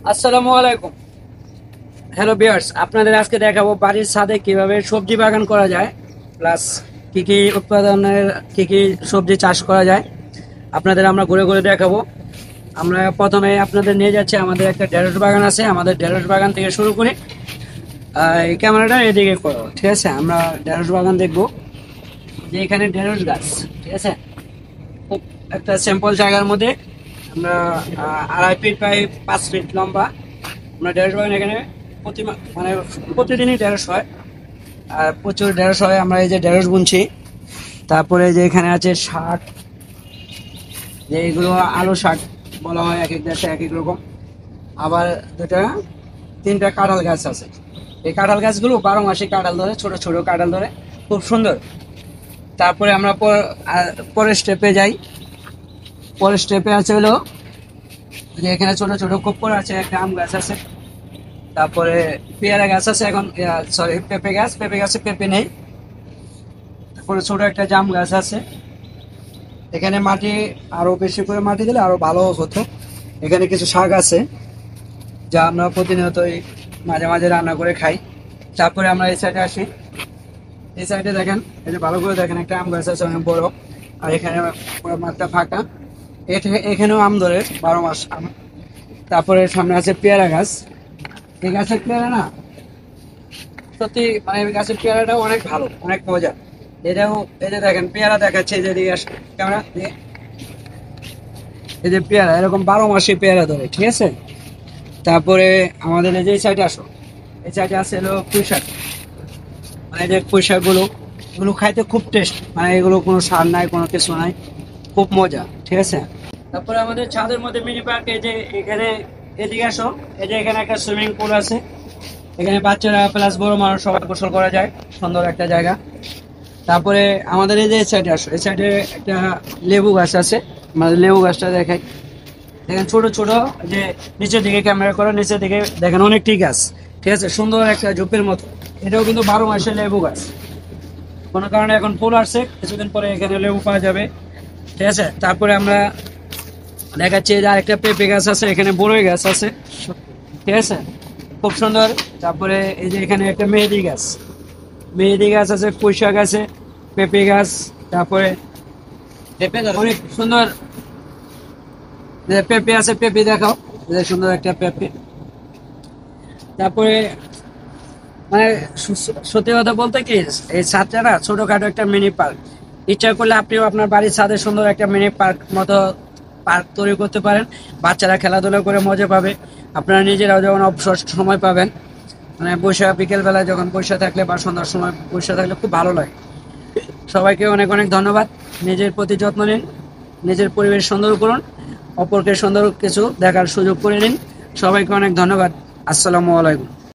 আসসালামু আলাইকুম। Hello viewers, আপনাদের আজকে দেখাবো বাড়ির ছাদে কিভাবে সবজি বাগান করা যায়, প্লাস কি কি উৎপাদনের কি কি সবজি চাষ করা যায় আপনাদের আমরা ঘুরে ঘুরে দেখাবো। আমরা প্রথমে আপনাদের নিয়ে যাচ্ছি, আমাদের একটা ঢেঁড়স বাগান আছে। আমাদের ঢেঁড়স বাগান থেকে শুরু করি। এই ক্যামেরাটা এদিকে করো, ঠিক আছে? আমরা ঢেঁড়স বাগান দেখবো, যে এখানে ঢেঁড়স গাছ, ঠিক আছে? খুব একটা সিম্পল জায়গার মধ্যে আমরা 2.5 ফিট বাই 5 ফিট লম্বা আমরা ঢেঁড়স বাগান এখানে মানে প্রতিদিনই ঢেঁড়স হয়, আর প্রচুর ঢেঁড়স হয়। আমরা এই যে ঢেঁড়স বুনছি, তারপরে যে এখানে আছে শাক, যে এগুলো আলু শাক বলা হয়, এক এক দেশে এক এক রকম। আবার তিনটা কাঁঠাল গাছ আছে। এই কাঁঠাল গাছগুলো 12 মাসে কাঁঠাল ধরে, ছোট ছোট কাঁঠাল ধরে, খুব সুন্দর। তারপরে আমরা পরের স্টেপে যাই। পরের স্টেপে আছে হলো যে এখানে ছোট ছোট কোপ্পর আছে, একটা আম গাছ আছে, তারপরে পেয়ারা গাছ আছে। এখন সরি, পেঁপে গাছে পেঁপে নেই। তারপরে ছোট একটা জাম গাছ আছে। এখানে মাটি আরো বেশি করে মাটি দিলে আরো ভালো হতো। এখানে কিছু শাক আছে যা আমরা প্রতিনিয়তই মাঝে মাঝে রান্না করে খাই। তারপরে আমরা এই সাইডে আসি। এই সাইডে দেখেন, এই যে ভালো করে দেখেন, একটা আম গাছ আছে অনেক বড়। আর এখানে পুরো মাঠটা ফাঁকা। এখানেও আম ধরে, 12 মাস আম। তারপরে সামনে আছে পেয়ারা গাছ। এই গাছের পেয়ারা না, সত্যি মানে এই গাছের পেয়ারাটা অনেক ভালো, অনেক মজা। এটাও, এই যে দেখেন পেয়ারা দেখাচ্ছে, এই যে দিকে ক্যামেরা দিয়ে, এই যে পেয়ারা এরকম 12 মাসে পেয়ারা ধরে, ঠিক আছে? তারপরে আমাদের এই যে সাইডে আসো, এই সাইডে আছে হলো পুঁই শাক। মানে এই যে পুঁই শাক গুলো, এগুলো খাইতে খুব টেস্ট, মানে এগুলো কোনো সার নাই, কোনো কিছু নাই, খুব মজা, ঠিক আছে? তারপরে আমাদের ছাদের মধ্যে মিনি পার্ক, এই যে এখানে এদিকে আসো, এই যে এখানে একটা সুইমিং পুল আছে। এখানে বাচ্চারা প্লাস বড় মানুষ সবাই গোসল করা যায়, সুন্দর একটা জায়গা। তারপরে আমাদের এই যে সাইডে আসো, এই সাইডে একটা লেবু গাছ আছে। মানে লেবু গাছটা দেখাই, দেখেন ছোট ছোট, যে নিচের দিকে ক্যামেরা করো, নিচের দিকে দেখেন অনেকটি গাছ, ঠিক আছে? সুন্দর একটা ঝোপের মতো। এটাও কিন্তু 12 মাসের লেবু গাছ। কোনো কারণে এখন ফুল আসছে, কিছুদিন পরে এখানে লেবু পাওয়া যাবে, ঠিক আছে? তারপরে আমরা দেখাচ্ছি যে আরেকটা পেঁপে গাছ আছে, এখানে বড়ই গাছ আছে, ঠিক আছে? খুব সুন্দর। তারপরে এই যে এখানে একটা মেহেদি গাছ আছে, পুঁই শাক আছে, পেঁপে গাছ। তারপরে অনেক সুন্দর যে পেঁপে আছে, পেঁপে দেখাও, যে সুন্দর একটা পেঁপে। তারপরে মানে সত্যি কথা বলতে কি, এই ছাদটা না ছোটখাটো একটা মিনি পার্ক। ইচ্ছা করলে আপনিও আপনার বাড়ির ছাদে সুন্দর একটা মিনি পার্ক মতো পার্ক তৈরি করতে পারেন। বাচ্চারা খেলাধুলা করে মজা পাবে, আপনারা নিজেরাও যখন অবসর সময় পাবেন, মানে বিকেল বেলায় যখন বসে থাকলে বা সন্ধ্যার সময় বসে থাকলে খুব ভালো লাগে। সবাইকে অনেক অনেক ধন্যবাদ। নিজের প্রতি যত্ন নিন, নিজের পরিবেশ সুন্দর করুন, অপরকে সুন্দর কিছু দেখার সুযোগ করে নিন। সবাইকে অনেক ধন্যবাদ। আসসালামু আলাইকুম।